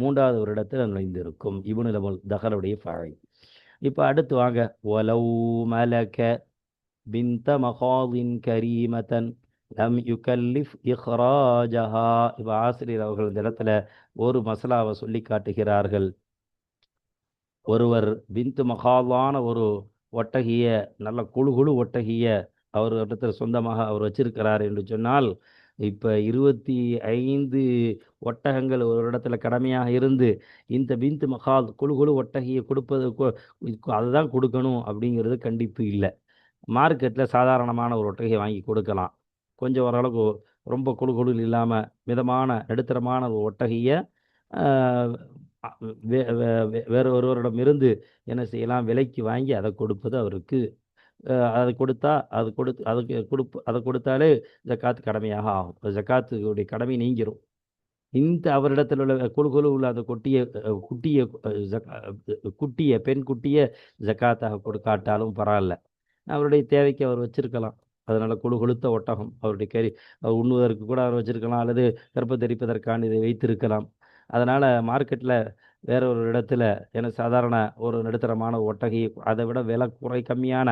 3வது வருடத்தில் நுழைந்திருக்கும். இபுனு லபூன் தகலுடைய ஃபாயில். இப்போ அடுத்து வாங்க, ஒலவ் மலக பிந்த மகாதின் கரீமதன் லம் யுகல்லிஃப் இஹ்ராஜஹா. இப்போ ஆசிரியர் அவர்கள் இந்த இடத்துல ஒரு மசலாவை சொல்லி காட்டுகிறார்கள். ஒருவர் பிந்து மகாலான ஒரு ஒட்டகிய, நல்ல குழு ஒட்டகிய அவர் இடத்துல சொந்தமாக அவர் வச்சிருக்கிறார் என்று சொன்னால், இப்போ 25 ஒட்டகங்கள் ஒரு இடத்துல கடமையாக இருந்து, இந்த பிந்து மகால் குழு ஒட்டகியை கொடுப்பது அதுதான் கொடுக்கணும் அப்படிங்கிறது கண்டிப்பு இல்லை. மார்க்கெட்டில் சாதாரணமான ஒரு ஒட்டகையை வாங்கி கொடுக்கலாம், கொஞ்சம் ஓரளவுக்கு ரொம்ப குழு இல்லாமல் மிதமான நடுத்தரமான ஒரு ஒட்டகையை வேற ஒருவரிடம் இருந்து என்ன செய்யலாம், விலைக்கு வாங்கி அதை கொடுப்பது அவருக்கு, அதை கொடுத்தா அதை கொடுத்தாலே ஜக்காத்து கடமையாக ஆகும், ஜக்காத்துடைய கடமை நீங்கிரும். இந்த அவரிடத்தில் உள்ள குழு உள்ள அந்த குட்டிய பெண் குட்டிய ஜக்காத்தாக கொடுக்காட்டாலும் பரவாயில்ல, அவருடைய தேவைக்கு அவர் வச்சிருக்கலாம். அதனால கொழுத்த ஒட்டகம் அவருடைய உண்ணுவதற்கு கூட அவர் வச்சிருக்கலாம், அல்லது கற்பத்தரிப்பதற்கான இதை வைத்திருக்கலாம். அதனால மார்க்கெட்டில் வேற ஒரு இடத்துல சாதாரண ஒரு நடுத்தரமான ஒட்டகை, அதை விட விலை கம்மியான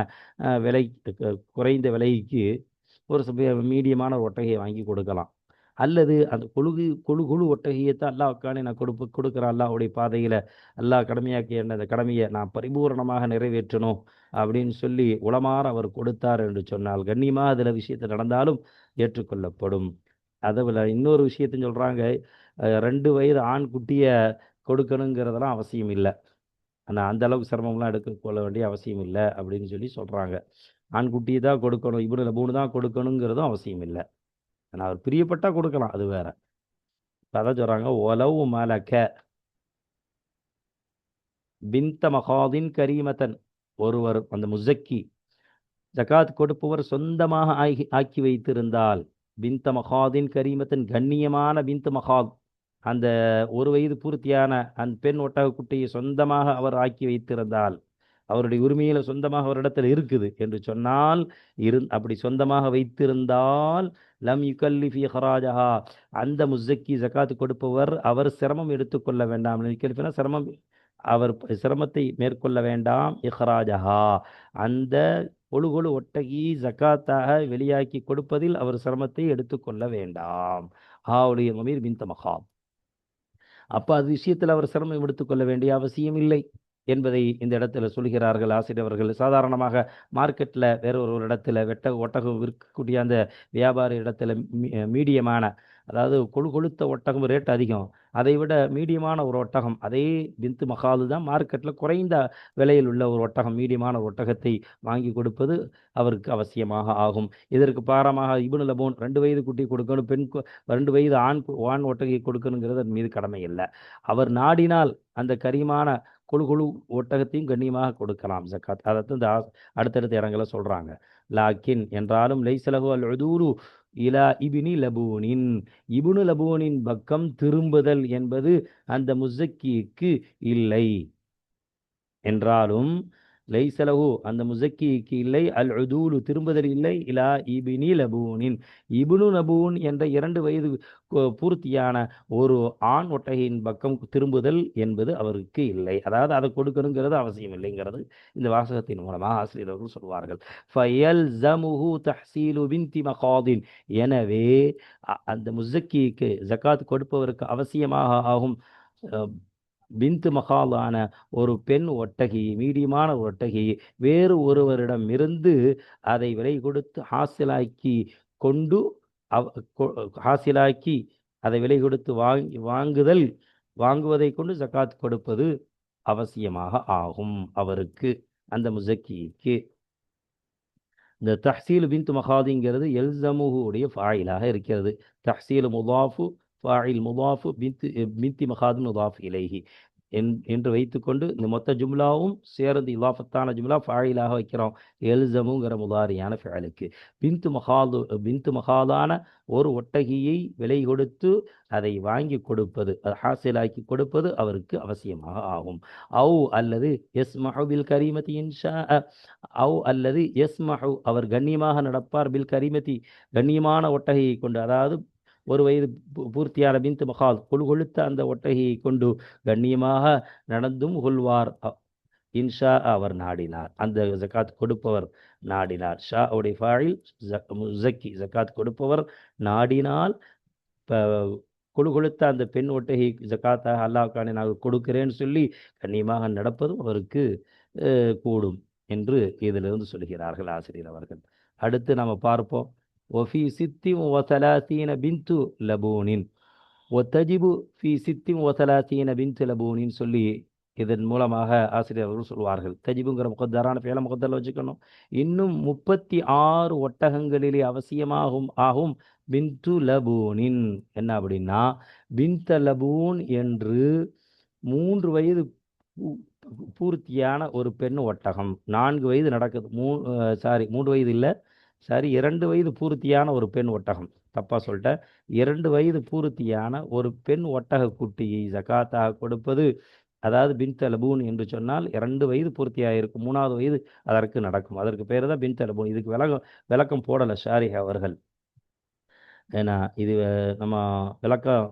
விலை, குறைந்த விலைக்கு ஒரு மீடியமான ஒட்டகையை வாங்கி கொடுக்கலாம். அல்லது அந்த குழு ஒட்டகையைத்தான் அல்லாஹ்வுக்கான நான் கொடுக்குறேன், அல்லாஹ்வுடைய பாதையில் அல்லாஹ் கடமையாக்கிய அந்த கடமையை நான் பரிபூர்ணமாக நிறைவேற்றணும் அப்படின்னு சொல்லி உளமாற அவர் கொடுத்தார் என்று சொன்னால், கண்ணியமாக அதில் விஷயத்தை நடந்தாலும் ஏற்றுக்கொள்ளப்படும். அதில் இன்னொரு விஷயத்தையும் சொல்கிறாங்க, 2 வயது ஆண் குட்டியை கொடுக்கணுங்கிறதெல்லாம் அவசியம் இல்லை, ஆனால் அந்த அளவுக்கு சிரமம்லாம் எடுத்துக்கொள்ள வேண்டிய அவசியம் இல்லை அப்படின்னு சொல்லி சொல்கிறாங்க. ஆண் குட்டியை தான் கொடுக்கணும், இப்னு லபூன் தான் கொடுக்கணுங்கிறதும் அவசியம் இல்லை. ஆனால் அவர் பிரியப்பட்டா கொடுக்கலாம், அது வேற. அதான் சொல்றாங்க, ஒலவு மலக்க பின்த மகாதின் கரீமத்தன். ஒருவர் அந்த முசக்கி ஜகாத் கொடுப்பவர் சொந்தமாக ஆக்கி வைத்திருந்தால், பின்த மகாதின் கரீமத்தன் கண்ணியமான பின்த் மகாத், அந்த ஒரு வயது பூர்த்தியான அந்த பெண் ஒட்டக குட்டியை சொந்தமாக அவர் ஆக்கி வைத்திருந்தால், அவருடைய உரிமையில சொந்தமாக அவரிடத்தில் இருக்குது என்று சொன்னால், அப்படி சொந்தமாக வைத்திருந்தால், லம் யுகல்லிஃபி ஹராஜஹா, அந்த முஸ்ஸக்கி ஜகாத் கொடுப்பவர் அவர் சிரமம் எடுத்துக்கொள்ள வேண்டாம். சிரமம், அவர் சிரமத்தை மேற்கொள்ள வேண்டாம். இஹ்ராஜஹா, அந்த கொழு கொழு ஒட்டகி ஜக்காத்தாக வெளியாக்கி கொடுப்பதில் அவர் சிரமத்தை எடுத்துக்கொள்ள வேண்டாம். ஹாவுடைய மமீர் பின் மகாம். அப்ப அது விஷயத்தில் அவர் சிரமம் எடுத்துக்கொள்ள வேண்டிய அவசியம் இல்லை என்பதை இந்த இடத்துல சொல்கிறார்கள் ஆசிரியர்கள். சாதாரணமாக மார்க்கெட்டில் வேற ஒரு இடத்துல ஒட்டகம் விற்கக்கூடிய அந்த வியாபார இடத்துல மீடியமான, அதாவது கொழுத்த ஒட்டகம் ரேட் அதிகம், அதை விட மீடியமான ஒரு ஒட்டகம், அதே பிந்து மகாது தான் மார்க்கெட்டில் குறைந்த விலையில் உள்ள ஒரு ஒட்டகம், மீடியமான ஒரு ஒட்டகத்தை வாங்கி கொடுப்பது அவருக்கு அவசியமாக ஆகும். இதற்கு பாரமாக இப்னு லபூன் 2 வயது குட்டி கொடுக்கணும், 2 வயது ஆண் ஒட்டகை கொடுக்கணுங்கிறது அதன் மீது கடமை இல்லை. அவர் நாடினால் அந்த கரிமான கொழு ஒட்டகத்தையும் கண்ணியமாக கொடுக்கலாம் ஜக்காத். அதைத்தான் இந்த அடுத்தடுத்த இடங்களை சொல்றாங்க. லாக்கின் என்றாலும் லைசலகு அல் உதூரு இலா இபினி லபூனின், இபுனு லபூனின் பக்கம் திரும்புதல் என்பது அந்த முஸக்கிக்கு இல்லை. என்றாலும் லைசலகு அந்த முஸக்கிக்கு இல்லை, அல் உதூலு திரும்புதல் இல்லை, இலா இபினி லபூனின், இபுனு லபூன் என்ற 2 வயது பூர்த்தியான ஒரு ஆண் ஒட்டகையின் பக்கம் திரும்புதல் என்பது அவருக்கு இல்லை. அதாவது அதை கொடுக்கணுங்கிறது அவசியம் இல்லைங்கிறது இந்த வாசகத்தின் மூலமாக ஆசிரியர்கள் சொல்வார்கள். ஃபயல்ஸமுஹு தஹ்சீலு பின்தி மகாதின், எனவே அந்த முஸக்கிக்கு ஜகாத் கொடுப்பவருக்கு அவசியமாக ஆகும் பிந்து மகாலான ஒரு பெண் ஒட்டகி, மீடியமான ஒட்டகி வேறு ஒருவரிடம் இருந்து அதை விலை கொடுத்து ஹாசிலாக்கி அதை விலை கொடுத்து வாங்குவதை கொண்டு ஜகாத் கொடுப்பது அவசியமாக ஆகும் அவருக்கு, அந்த முஸக்கிக்கு. இந்த தஹ்சீல் பின்த் மகாதிங்கிறது எல்சமுஹு உடைய ஃபாயிலாக இருக்கிறது. தஹ்சீல் முதாஃபு, ஃபாயில் முதாஃபு, பின்தி மகாது முதாஃப் இலைஹி என்று வைத்துக்கொண்டு இந்த மொத்த ஜும்லாவும் சேர்ந்து இலாஃபத்தான ஜும்லா ஃபாயிலாக வைக்கிறோம் எல்சமுங்கிற முதாரியான ஃபிஅலுக்கு. பின்து மகாதான ஒரு ஒட்டகியை விலை கொடுத்து அதை வாங்கி கொடுப்பது, ஹாசிலாக்கி கொடுப்பது அவருக்கு அவசியமாக ஆகும். அவு அல்லது யஸ்மஹு பில் கரீமதி இன்ஷா, அவு அல்லது யஸ்மஹு அவர் கண்ணியமாக நடப்பார், பில் கரீமதி கண்ணியமான ஒட்டகையை கொண்டு, அதாவது ஒரு வயது பூர்த்தியான பின்த் மகால் கொழுத்த அந்த ஒட்டகையை கொண்டு கண்ணியமாக நடந்தும் கொள்வார். இன்ஷா அவர் நாடினார், அந்த ஜக்காத் கொடுப்பவர் நாடினார். ஷா உடைய ஃபாயில் முஸக்கி, ஜக்காத் கொடுப்பவர் நாடினால் கொழுத்த அந்த பெண் ஒட்டகை ஜக்காத்தாக அல்லாஹ்கான நான் கொடுக்கிறேன்னு சொல்லி கண்ணியமாக நடப்பதும் அவருக்கு கூடும் என்று இதிலிருந்து சொல்கிறார்கள் ஆசிரியர் அவர்கள். அடுத்து நாம் பார்ப்போம். ஒஃபி சித்தி வசலாசீன பிந்து லபூனின் ஒத்தஜிபு ஃபி சித்தி வசலாசீன பிந்து லபூனின் சொல்லி இதன் மூலமாக ஆசிரியர்கள் சொல்வார்கள். தஜிபுங்கிற முகத்தரான பேல முகத்தல் வச்சுக்கணும். இன்னும் 36 ஒட்டகங்களிலே ஆகும் பிந்து லபூனின். என்ன அப்படின்னா, பிந்த லபூன் என்று 3 வயது பூர்த்தியான ஒரு பெண் ஒட்டகம், 4 வயது நடக்குது, 3 வயது இல்லை, 2 வயது பூர்த்தியான ஒரு பெண் ஒட்டகம், தப்பா சொல்லிட்டேன், 2 வயது பூர்த்தியான ஒரு பெண் ஒட்டக குட்டியை ஜகாத்தாக கொடுப்பது, அதாவது பின்த் லபூன் என்று சொன்னால் 2 வயது பூர்த்தியாக இருக்கும், 3வது வயது அதற்கு நடக்கும், அதற்கு பேர் தான் பின்த் லபூன். இதுக்கு விளக்கம் போடலை ஷாரிஹ் அவர்கள். ஏன்னா இது நம்ம விளக்கம்,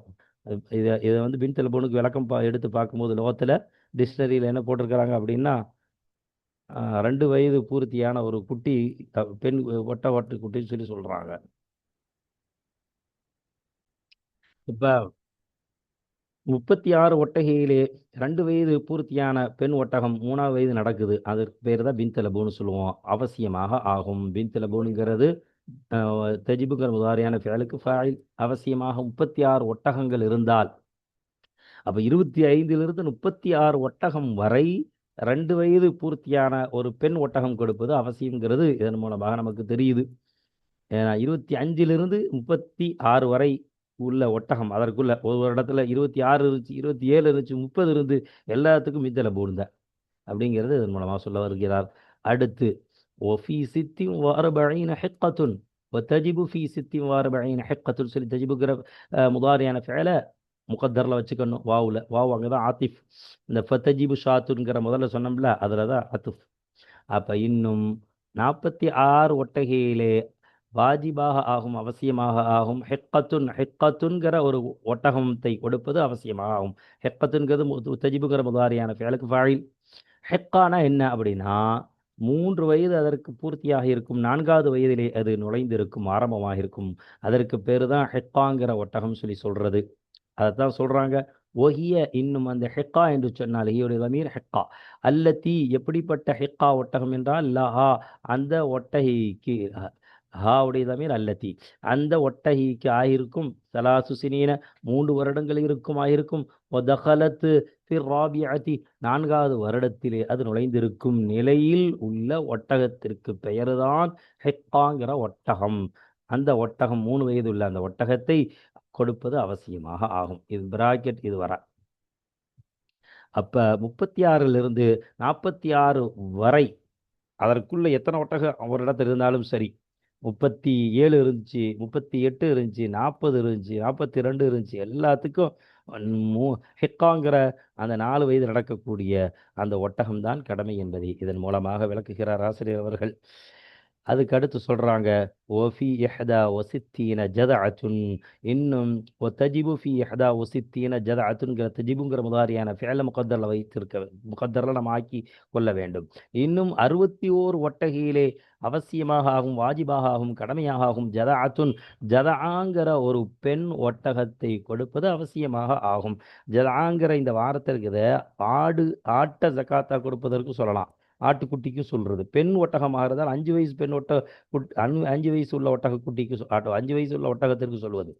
இதை வந்து பின்த் லபூனுக்கு விளக்கம் எடுத்து பார்க்கும்போது லோகத்தில் டிக்ஷனரியில் என்ன போட்டிருக்கிறாங்க அப்படின்னா, 2 வயது பூர்த்தியான ஒரு குட்டி பெண் ஒட்ட குட்டின்னு சொல்லி சொல்றாங்க. இப்ப 36 ஒட்டகையிலே 2 வயது பூர்த்தியான பெண் ஒட்டகம் 3வது வயது நடக்குது, அதற்கு பேர் தான் பின்த் லபூன்னு சொல்லுவோம். அவசியமாக ஆகும். பின்த் லபூனுங்கிறது தஜிபுங்கிற முதாரியான ஃபிஅலுக்கு ஃபாயில். அவசியமாக 36 ஒட்டகங்கள் இருந்தால், அப்ப 25லிருந்து 36 ஒட்டகம் வரை 2 வயது பூர்த்தியான ஒரு பெண் ஒட்டகம் கொடுப்பது அவசியங்கிறது இதன் மூலமாக நமக்கு தெரியுது. ஏன்னா 25லிருந்து 36 வரை உள்ள ஒட்டகம் அதற்குள்ள ஒரு இடத்துல 26 இருந்துச்சு, 27 இருந்துச்சு, 30 இருந்து எல்லாத்துக்கும் மித்தல பூர்ந்த அப்படிங்கிறது இதன் மூலமாக சொல்ல வருகிறார். அடுத்து ஒஃபி சித்தி வாரபழீன ஹெக்கத்துன் ஒத்தஜிபு ஃபி சித்தி வாரபழீன ஹெக்கத்துன் சொல்லி தஜிபுங்கிற முதாரியான ஃபேல முகத்தரில் வச்சுக்கணும். வாவு அங்கே தான் ஆத்திஃப். இந்த ஃபத்தஜிபு ஷாத்துங்கிற முதல்ல சொன்னோம்ல அதில் தான் அத்துஃப். அப்போ இன்னும் 46 ஒட்டகையிலே வாஜிபாக ஆகும், அவசியமாக ஆகும். ஹெக்கத்துன்கிற ஒரு ஒட்டகத்தை கொடுப்பது அவசியமாக ஆகும். ஹெக்கத்துன்கிறது தஜிபுங்கிற முதாரியான ஃபேலுக்கு ஃபாயில். ஹெக்கானா என்ன அப்படின்னா 3 வயது அதற்கு பூர்த்தியாக இருக்கும், 4வது வயதிலே அது நுழைந்திருக்கும், ஆரம்பமாக இருக்கும். அதற்கு பேரு தான் ஹெக்காங்கிற ஒட்டகம் சொல்லி சொல்றது. அதைத்தான் சொல்றாங்க. ஒஹிய இன்னும் அந்த ஹெக்கா என்று சொன்னால் ஹியுடைய தமீர் ஹெக்கா. அல்லத்தி எப்படிப்பட்ட ஹெக்கா ஒட்டகம் என்றால் லஹா அந்த ஒட்டகைக்கு, ஹாவுடைய தமீர் அல்லத்தி அந்த ஒட்டகைக்கு ஆயிருக்கும், சலாசு சினீன 3 வருடங்கள் இருக்கும் ஆயிருக்கும். ஒதகலத்து ஃபிர் ராபியத்தி 4வது வருடத்திலே அது நுழைந்திருக்கும் நிலையில் உள்ள ஒட்டகத்திற்கு பெயர்தான் ஹெக்காங்கிற ஒட்டகம். அந்த ஒட்டகம் 3 வயது உள்ள அந்த ஒட்டகத்தை கொடுப்பது அவசியமாக ஆகும். இது பிராக்கெட் இது வர. அப்ப 36லிருந்து 46 வரை அதற்குள்ள எத்தனை ஒட்டகம் ஒரு இடத்துல இருந்தாலும் சரி, 37 இருந்துச்சு, 38 இருந்துச்சு, 40 இருந்துச்சு, 42 இருந்துச்சு, எல்லாத்துக்கும் ஹெக்காங்கிற அந்த 4 வயது நடக்கக்கூடிய அந்த ஒட்டகம்தான் கடமை என்பதை இதன் மூலமாக விளக்குகிறார் ஆசிரியர் அவர்கள். அதுக்கு அடுத்து சொல்றாங்க ஒஃபி இஹ்தா வசித்தீன ஜதஅத்துன் இன்னும் ஒத்தஜிபு ஃபி இஹ்தா வசித்தீன ஜதஅத்துன்கிற தஜிபுங்கிற முதாரியான ஃபிஅல முகத்தரில் வைத்திருக்க, முகத்தரில் நம்ம ஆக்கி கொள்ள வேண்டும். இன்னும் 61 ஒட்டகையிலே அவசியமாக ஆகும், வாஜிபாக ஆகும், கடமையாக ஆகும். ஜதஅத்துன் ஜதஆங்கிற ஒரு பெண் ஒட்டகத்தை கொடுப்பது அவசியமாக ஆகும். ஜதஆங்கிற இந்த வாரத்திற்கு ஆட்ட ஜக்காத்தா கொடுப்பதற்கு சொல்லலாம், ஆட்டுக்குட்டிக்கும் சொல்றது. பெண் ஒட்டகமாக இருந்தால் 5 வயசு பெண் ஒட்டக 5 வயசு உள்ள ஒட்டக குட்டிக்கு 5 வயசு உள்ள ஒட்டகத்திற்கு சொல்வது.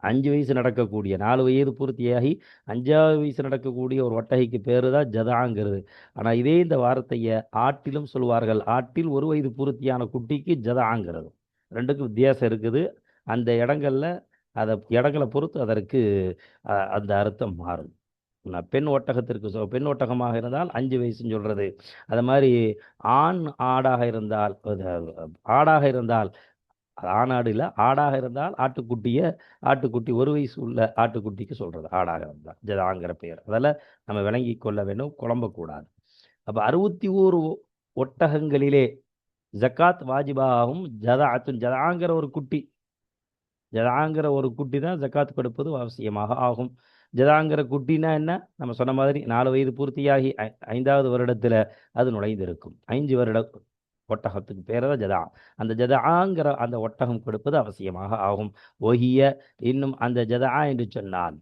5 வயசு நடக்கக்கூடிய 4 வயது பூர்த்தியாகி 5வது வயசு நடக்கக்கூடிய ஒரு ஒட்டகைக்கு பேரு தான் ஜதாங்கிறது. ஆனால் இதே இந்த வார்த்தையை ஆட்டிலும் சொல்வார்கள். ஆட்டில் 1 வயது பூர்த்தியான குட்டிக்கு ஜதாங்கிறது. ரெண்டுக்கும் வித்தியாசம் இருக்குது. அந்த இடங்களை பொறுத்து அதற்கு அந்த அர்த்தம் மாறும். பெண் ஒட்டகத்திற்கு பெண் ஒட்டகமாக இருந்தால் 5 வயசுன்னு சொல்றது. அது மாதிரி ஆடாக இருந்தால் ஆணாடு இல்லை, ஆடாக இருந்தால் ஆட்டுக்குட்டி 1 வயசு உள்ள ஆட்டுக்குட்டிக்கு சொல்றது ஆடாக இருந்தால் ஜதாங்கிற பெயர். அதெல்லாம் நம்ம விளங்கி கொள்ள வேண்டும், குழம்பக்கூடாது. அப்போ 61 ஒட்டகங்களிலே ஜக்காத் வாஜிபாகும். ஜதாங்கிற ஒரு குட்டி தான் ஜக்காத் கொடுப்பது அவசியமாக ஆகும். ஜதாங்கிற குட்டினா என்ன? நம்ம சொன்ன மாதிரி 4 வயது பூர்த்தியாகி 5வது வருடத்தில் அது நுழைந்திருக்கும். 5 வருட ஒட்டகத்துக்கு பேர் தான் ஜதா. அந்த ஜதாங்கிற அந்த ஒட்டகம் கொடுப்பது அவசியமாக ஆகும். ஒஹிய இன்னும் அந்த ஜதா என்று சொன்னால்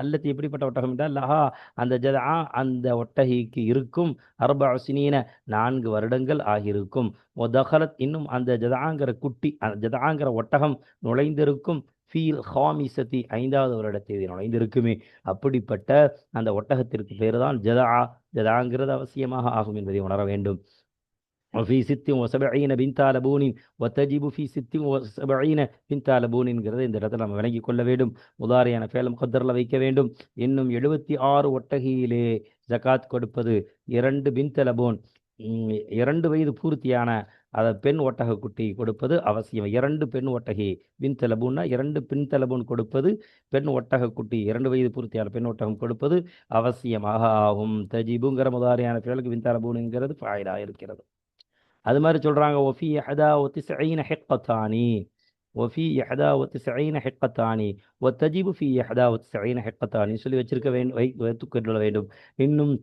அல்லது எப்படிப்பட்ட ஒட்டகம் என்றால் லஹா அந்த ஜதா அந்த ஒட்டகைக்கு இருக்கும் 4 சினீன 4 வருடங்கள் ஆகியிருக்கும். ஒதகலத் இன்னும் அந்த ஜதாங்கிற ஒட்டகம் நுழைந்திருக்கும் ஃபீல் ஹாமிசத்தி 5வது வருடத்தை நுழைந்திருக்குமே. அப்படிப்பட்ட அந்த ஒட்டகத்திற்கு பேர் தான் ஜதாங்கிறது அவசியமாக ஆகும் என்பதை உணர வேண்டும். وفي 76 بنت لبون وتجب في 76 بنت لبونங்கிறத இந்த இடத்துல நம்ம விளங்கி கொள்ள வேண்டும். முதாரியான ஃபேல் முகத்தரில் வைக்க வேண்டும். இன்னும் 76 ஒட்டகையிலே ஜகாத் கொடுப்பது 2 பின்த் லபூன் 2 வயது பூர்த்தியான பெண் ஒட்டக குட்டி கொடுப்பது அவசியம். 2 பெண் ஒட்டகை பின்த் லபூன்னா 2 பின்த் லபூன் கொடுப்பது பெண் ஒட்டக குட்டி 2 வயது பூர்த்தியான பெண் ஒட்டகம் கொடுப்பது அவசியமாக ஆகும். தஜிபுங்கிற முதாரியான ஃபேலுக்கு பின்த் லபூன்ங்கிறது ஃபாயிலாக இருக்கிறது. அது மாதிரி சொல்றாங்க ஒஃபி 91 ஹிக்கத்தானி ஒஃபி 91 ஹிக்கத்தானி ஒத்தஜிபு ஃபி 91 ஹிக்கத்தானி சொல்லி வச்சிருக்க வைத்துக்கொள்ள வேண்டும். இன்னும்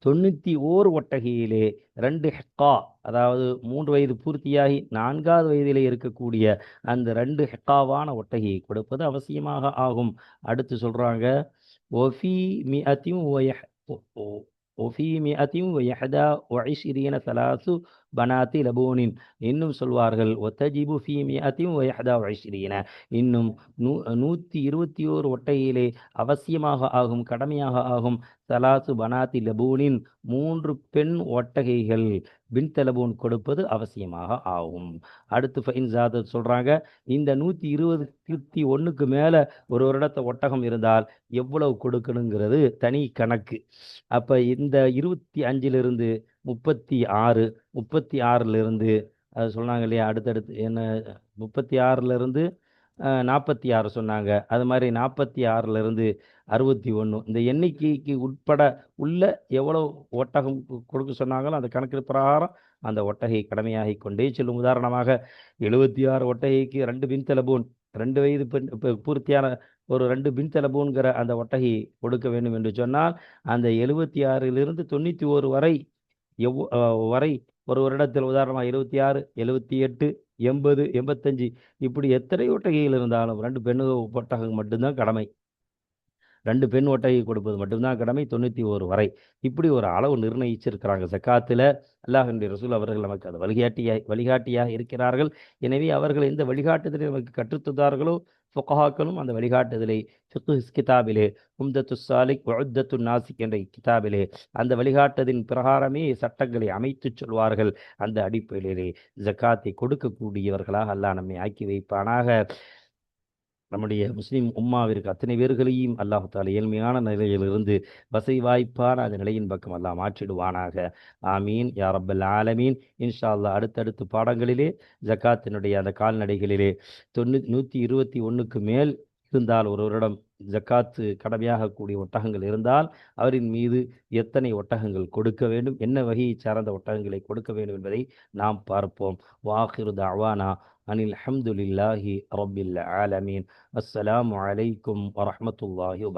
91 ஒட்டகையிலே 2 ஹெக்கா, அதாவது 3 வயது பூர்த்தியாகி 4வது வயதிலே இருக்கக்கூடிய அந்த 2 ஹெக்காவான ஒட்டகையை கொடுப்பது அவசியமாக ஆகும். அடுத்து சொல்றாங்க ஒஃபி மிஅத்தின் وفي 121 3 பனாத்தி லபூனின், இன்னும் சொல்வார்கள் ஒத்தஜிபு ஃபீ மியத்தின் வயஹதா வஇஷ்ரீன, இன்னும் 121 ஒட்டகையிலே அவசியமாக ஆகும், கடமையாக ஆகும். சலாசு பனாத்தி லபூனின், 3 பெண் ஒட்டகைகள் பின்த் லபூன் கொடுப்பது அவசியமாக ஆகும். அடுத்து ஃபைன் ஜாதத் சொல்றாங்க, இந்த 121க்கு மேல ஒரு வருடத்தை ஒட்டகம் இருந்தால் எவ்வளவு கொடுக்கணுங்கிறது தனி கணக்கு. அப்ப இந்த 25லிருந்து 36, 36லிருந்து அது சொன்னாங்க இல்லையா, அடுத்தடுத்து என்ன 36லிருந்து 46 சொன்னாங்க. அது மாதிரி 46லிருந்து 61, இந்த எண்ணிக்கைக்கு உட்பட உள்ள எவ்வளவு ஒட்டகம் கொடுக்க சொன்னாங்களோ அந்த கணக்கு பிரகாரம் அந்த ஒட்டகை கடமையாகி கொண்டே செல்லும். உதாரணமாக 76 ஒட்டகைக்கு 2 பின் தலபூன், 2 வயது பெண் பூர்த்தியான ஒரு 2 பின் தலபூன்கிற அந்த ஒட்டகை கொடுக்க வேண்டும் என்று சொன்னால், அந்த 76லிருந்து 91 வரை வரை ஒரு வருடத்தில் உதாரணமாக 26, 78, 80, 85 இப்படி எத்தனை ஒட்டகைகள் இருந்தாலும் 2 பெண் ஒட்டகம் மட்டும்தான் கடமை. 2 பெண் ஒட்டகை கொடுப்பது மட்டும்தான் கடமை, 91 வரை. இப்படி ஒரு அளவு நிர்ணயிச்சிருக்கிறாங்க ஜக்காத்தில். அல்லாஹ்வுடைய ரசூல் அவர்கள் நமக்கு அது வழிகாட்டியாக இருக்கிறார்கள். எனவே அவர்கள் எந்த வழிகாட்டுதலை நமக்கு கற்றுத்தந்தார்களோ ஃபுகஹாக்களும் அந்த வழிகாட்டுதலை ஃபிக்ஹ் கிதாபிலே உம்தத்துஸ் சாலிக் உத்தத்துன் நாசிக் என்ற கிதாபிலே அந்த வழிகாட்டுதலின் பிரகாரமே சட்டங்களை அமைத்து சொல்வார்கள். அந்த அடிப்படையிலே ஜக்காத்தை கொடுக்கக்கூடியவர்களாக அல்லாஹ் நம்மை ஆக்கி வைப்பானாக. நம்முடைய முஸ்லிம் உம்மாவிற்கு அத்தனை பேர்களையும் அல்லாஹு தாலா ஏழ்மையான நிலையிலிருந்து வசதி வாய்ப்பான அந்த நிலையின் பக்கம் அல்லாஹ் மாற்றிடுவானாக. ஆமீன் யா ரப்பல் ஆலமீன். இன்ஷா அல்லாஹ் அடுத்தடுத்த பாடங்களிலே ஜக்காத்தினுடைய அந்த கால்நடைகளிலே 121க்கு மேல் இருந்தால் ஒரு வருடம் ஜக்காத்து கடமையாகக்கூடிய ஒட்டகங்கள் இருந்தால் அவரின் மீது எத்தனை ஒட்டகங்கள் கொடுக்க வேண்டும், என்ன வகையை சார்ந்த ஒட்டகங்களை கொடுக்க வேண்டும் என்பதை நாம் பார்ப்போம். வாஹிரு தஅவானா அனில் ஹம்துலில்லாஹி ரப்பில் ஆலமீன். அஸ்ஸலாமு அலைக்கும் வரஹ்மத்துல்லாஹி வபரகாத்துஹு.